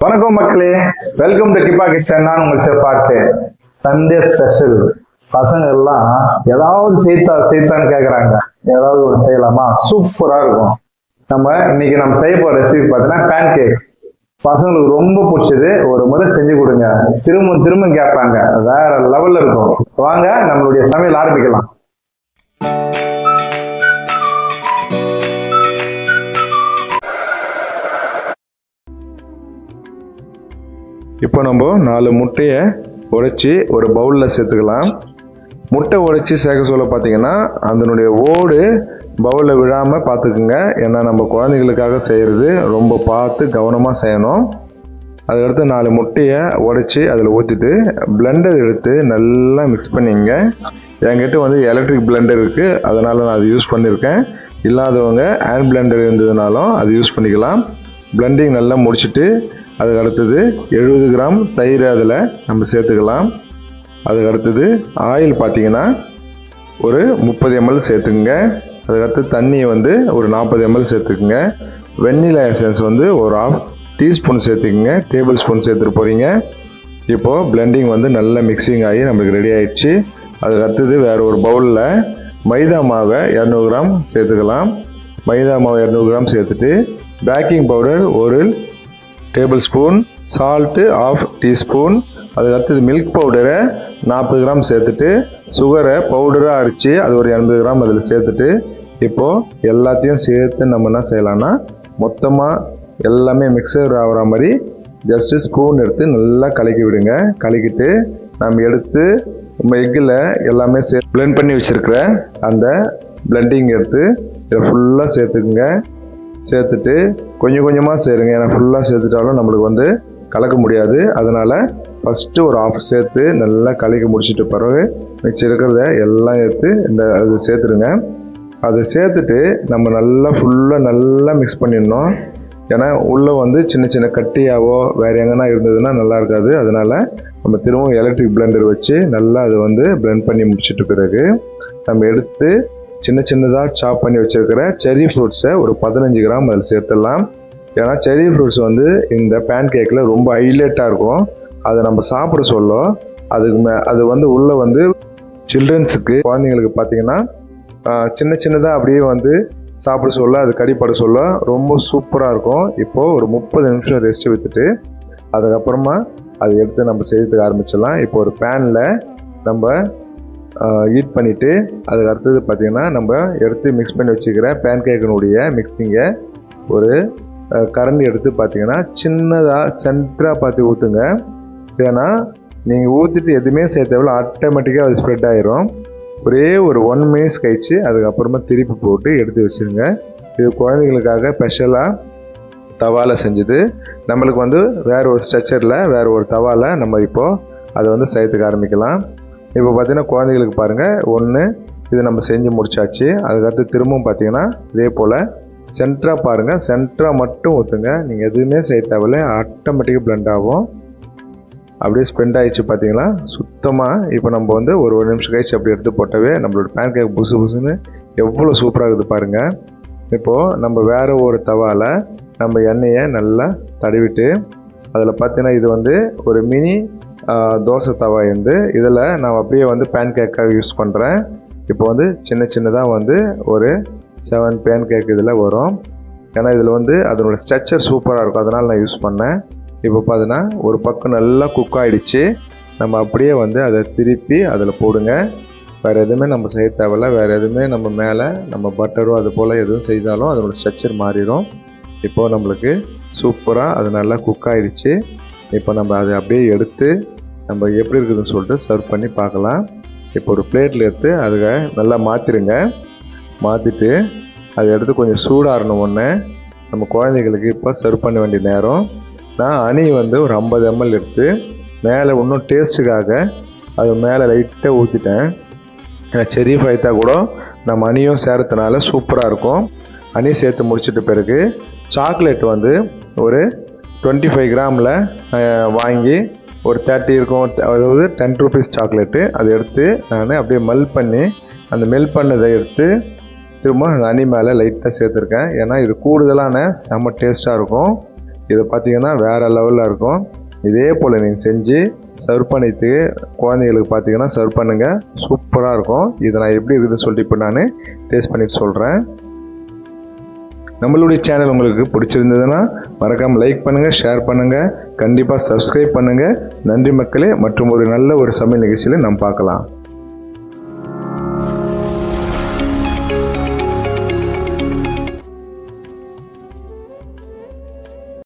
வணக்கம் மக்களே, welcome to கிப்பா kitchen. நான் உங்கள் செஃப் ஆர்ட். Sunday special. பசங்க எல்லாம் ஏதாவது செய்தான்னு கேக்குறாங்க. ஏதாவது ஒரு செய்யலாமா? சூப்பரா இருக்கும். இன்னைக்கு நம்ம செய்ய போற ரெசிபி பார்த்தீங்கன்னா பேன் கேக். பசங்களுக்கு ரொம்ப பிடிச்சது. ஒரு முறை செஞ்சு கொடுங்க, திரும்ப கேட்பாங்க. வேற லெவல்ல இருக்கும். வாங்க நம்மளுடைய சமையல் ஆரம்பிக்கலாம். இப்போ நம்ம 4 முட்டையை உடைச்சி ஒரு பவுலில் சேர்த்துக்கலாம். முட்டை உடைச்சி சேர்க்க சொல்ல பார்த்தீங்கன்னா அதனுடைய ஓடு பவுலில் விழாமல் பார்த்துக்குங்க. ஏன்னா நம்ம குழந்தைகளுக்காக செய்கிறது ரொம்ப பார்த்து கவனமாக செய்யணும். அதுக்கடுத்து 4 முட்டையை உடைச்சி அதில் ஊற்றிட்டு பிளெண்டர் எடுத்து நல்லா மிக்ஸ் பண்ணிங்க. என்கிட்ட எலக்ட்ரிக் பிளெண்டர் இருக்குது, அதனால் நான் அது யூஸ் பண்ணியிருக்கேன். இல்லாதவங்க ஹேண்ட் பிளெண்டர் இருந்ததுனாலும் அது யூஸ் பண்ணிக்கலாம். பிளெண்டிங் நல்லா முடிச்சுட்டு அதுக்கு அடுத்தது 70 கிராம் தயிர் அதில் நம்ம சேர்த்துக்கலாம். அதுக்கு அடுத்தது ஆயில் பார்த்தீங்கன்னா ஒரு 30 ml சேர்த்துக்குங்க. அதுக்கடுத்து தண்ணி ஒரு 40 ml சேர்த்துக்குங்க. வெண்ணிலா எசன்ஸ் ஒரு 1/2 டீஸ்பூன் சேர்த்துக்குங்க. டேபிள் ஸ்பூன் சேர்த்துட்டு போகிறீங்க. இப்போது பிளெண்டிங் நல்லா மிக்சிங் ஆகி நம்மளுக்கு ரெடி ஆயிடுச்சு. அதுக்கு அடுத்தது வேறு ஒரு பவுலில் மைதா மாவை 200 கிராம் சேர்த்துக்கலாம். மைதா மாவு 200 கிராம் சேர்த்துட்டு baking powder 1 table spoon, salt 1/2 teaspoon, அதுக்கு அடுத்தது மில்க் பவுடரை 40 கிராம் சேர்த்துட்டு சுகரை பவுடராக அரைச்சி அது ஒரு 80 கிராம் அதில் சேர்த்துட்டு இப்போது எல்லாத்தையும் சேர்த்து நம்ம என்ன செய்யலாம்னா மொத்தமாக எல்லாமே மிக்சர் ஆகிற மாதிரி ஜஸ்ட்டு ஸ்பூன் எடுத்து நல்லா கலக்கி விடுங்க. கலக்கிட்டு நம்ம எடுத்து எக்கில் எல்லாமே பிளெண்ட் பண்ணி வச்சுருக்கிற அந்த பிளெண்டிங் எடுத்து இதை ஃபுல்லாக சேர்த்துக்குங்க. சேர்த்துட்டு கொஞ்சம் கொஞ்சமாக சேருங்க. ஏன்னா ஃபுல்லாக சேர்த்துட்டாலும் நம்மளுக்கு கலக்க முடியாது. அதனால் ஃபஸ்ட்டு ஒரு 1/2 சேர்த்து நல்லா கலக்கி முடிச்சுட்டு பிறகு மிச்சம் இருக்கிறத எல்லாம் எடுத்து அது சேர்த்துருங்க. அதை சேர்த்துட்டு நம்ம ஃபுல்லாக நல்லா மிக்ஸ் பண்ணிடணும். ஏன்னா உள்ளே சின்ன சின்ன கட்டியாவோ வேறு எங்கன்னா இருந்ததுன்னா நல்லா இருக்காது. அதனால் நம்ம திரும்பவும் எலக்ட்ரிக் பிளெண்டர் வச்சு நல்லா அது பிளெண்ட் பண்ணி முடிச்சுட்டு பிறகு நம்ம எடுத்து சின்ன சின்னதாக சாப் பண்ணி வச்சுருக்கிற செர்ரி ஃப்ரூட்ஸை ஒரு 15 கிராம் அதில் சேர்த்துடலாம். ஏன்னா செர்ரி ஃப்ரூட்ஸ் இந்த பேன் கேக்கில் ரொம்ப ஹைலைட்டாக இருக்கும். அதை நம்ம சாப்பிட சொல்ல அது உள்ளே சில்ட்ரன்ஸுக்கு குழந்தைங்களுக்கு பார்த்தீங்கன்னா சின்ன சின்னதாக அப்படியே சாப்பிட சொல்ல அது கடிப்பட சொல்ல ரொம்ப சூப்பராக இருக்கும். இப்போது ஒரு 30 நிமிஷம் ரெஸ்ட் விட்டுட்டு அதுக்கப்புறமா அதை எடுத்து நம்ம செய்யறதுக்கு ஆரம்பிச்சிடலாம். இப்போ ஒரு பேனில் நம்ம ஹீட் பண்ணிவிட்டு அதுக்கு அடுத்தது பார்த்திங்கன்னா நம்ம எடுத்து மிக்ஸ் பண்ணி வச்சுக்கிற பேன் கேக்கினுடைய மிக்ஸிங்கை ஒரு கரண்டி எடுத்து பார்த்திங்கன்னா சின்னதாக சென்டராக பார்த்து ஊற்றுங்க. ஏன்னா நீங்கள் ஊற்றிட்டு எதுவுமே சேர்த்தவில்லை ஆட்டோமேட்டிக்காக அது ஸ்ப்ரெட் ஆகிரும். ஒரே ஒரு 1 மினிட்ஸ் கழிச்சு அதுக்கப்புறமா திருப்பி போட்டு எடுத்து வச்சுருங்க. இது குழந்தைங்களுக்காக ஸ்பெஷலாக தவாவில் செஞ்சது. நம்மளுக்கு வேறு ஒரு ஸ்ட்ரக்சரில் வேறு ஒரு தவாவில் நம்ம இப்போது அதை செய்யறதுக்கு ஆரம்பிக்கலாம். இப்போ பார்த்தீங்கன்னா குழந்தைகளுக்கு பாருங்கள் ஒன்று இது நம்ம செஞ்சு முடிச்சாச்சு. அதுக்கடுத்து திரும்பவும் பார்த்தீங்கன்னா இதே போல் சென்டராக பாருங்கள், சென்டராக மட்டும் ஊற்றுங்க. நீங்கள் எதுவுமே செய்ய தேவையில்லை, ஆட்டோமேட்டிக்காக பிளெண்ட் ஆகும். அப்படியே ஸ்பெண்ட் ஆகிடுச்சு பார்த்தீங்களா சுத்தமாக. இப்போ நம்ம ஒரு 1 நிமிஷம் கழிச்சு அப்படி எடுத்து போட்டவே நம்மளோட பேன் கேக் புதுசுன்னு எவ்வளோ சூப்பராக இருக்குது பாருங்கள். இப்போது நம்ம வேறு ஒரு தவாவில் நம்ம எண்ணெயை நல்லா தடவிட்டு அதில் பார்த்தீங்கன்னா இது ஒரு மினி தோசை தவா இதில் நான் அப்படியே பேன் கேக்காக யூஸ் பண்ணுறேன். இப்போ சின்ன சின்னதாக ஒரு 7 பேன் கேக் இதில் வரும். ஏன்னா இதில் அதனோட ஸ்ட்ரக்சர் சூப்பராக இருக்கும், அதனால் நான் யூஸ் பண்ணேன். இப்போ பார்த்தீங்கன்னா ஒரு பக்கம் நல்லா குக் ஆகிடுச்சு. நம்ம அப்படியே அதை திருப்பி அதில் போடுங்க. வேறு எதுவுமே நம்ம செய்ய தேவையில்ல. வேறு எதுவுமே நம்ம மேலே நம்ம பட்டரோ அது போல் எதுவும் செய்தாலும் அதனோட ஸ்ட்ரக்சர் மாறிடும். இப்போது நம்மளுக்கு சூப்பராக அது நல்லா குக் ஆகிடுச்சு. இப்போ நம்ம அதை அப்படியே எடுத்து நம்ம எப்படி இருக்குதுன்னு சொல்லிட்டு சர்வ் பண்ணி பார்க்கலாம். இப்போ ஒரு பிளேட்டில் எடுத்து அதுக்கு நல்லா மாற்றிடுங்க. மாற்றிட்டு அதை எடுத்து கொஞ்சம் சூடாகணும். ஒன்று நம்ம குழந்தைகளுக்கு இப்போ சர்வ் பண்ண வேண்டிய நேரம். நான் ஹனி ஒரு 50 ml எடுத்து மேலே இன்னும் டேஸ்ட்டுக்காக அது மேலே லைட்டாக ஊற்றிட்டேன். செர்ரி ஃபைத்தா கூட நம்ம ஹனியும் சேர்த்தனால சூப்பராக இருக்கும். ஹனி சேர்த்து முடிச்சிட்ட பிறகு சாக்லேட் ஒரு 25 கிராமில் வாங்கி ஒரு 30 இருக்கும், அதாவது 10 ரூபீஸ் சாக்லேட்டு. அதை எடுத்து நான் அப்படியே மெல்ட் பண்ணி அந்த மெல்ட் பண்ணதை எடுத்து திரும்ப அந்த ஹனி மேலே லைட்டாக சேர்த்துருக்கேன். ஏன்னா இது கூடுதலான செம்ம டேஸ்ட்டாக இருக்கும். இதை பார்த்தீங்கன்னா வேறு லெவலில் இருக்கும். இதே போல் நீங்கள் செஞ்சு சர்வ் பண்ணிட்டு குழந்தைங்களுக்கு பார்த்தீங்கன்னா சர்வ் பண்ணுங்கள். சூப்பராக இருக்கும். இதை நான் எப்படி இருக்குதுன்னு சொல்லிட்டு இப்போ நான் டேஸ்ட் பண்ணிட்டு சொல்கிறேன். நம்மளுடைய சேனல் உங்களுக்கு பிடிச்சிருந்ததுன்னா மறக்காமல் லைக் பண்ணுங்கள், ஷேர் பண்ணுங்கள், கண்டிப்பாக சப்ஸ்கிரைப் பண்ணுங்கள். நன்றி மக்களே. மற்றும் ஒரு நல்ல ஒரு சமையல் நிகழ்ச்சியில் நாம் பார்க்கலாம்.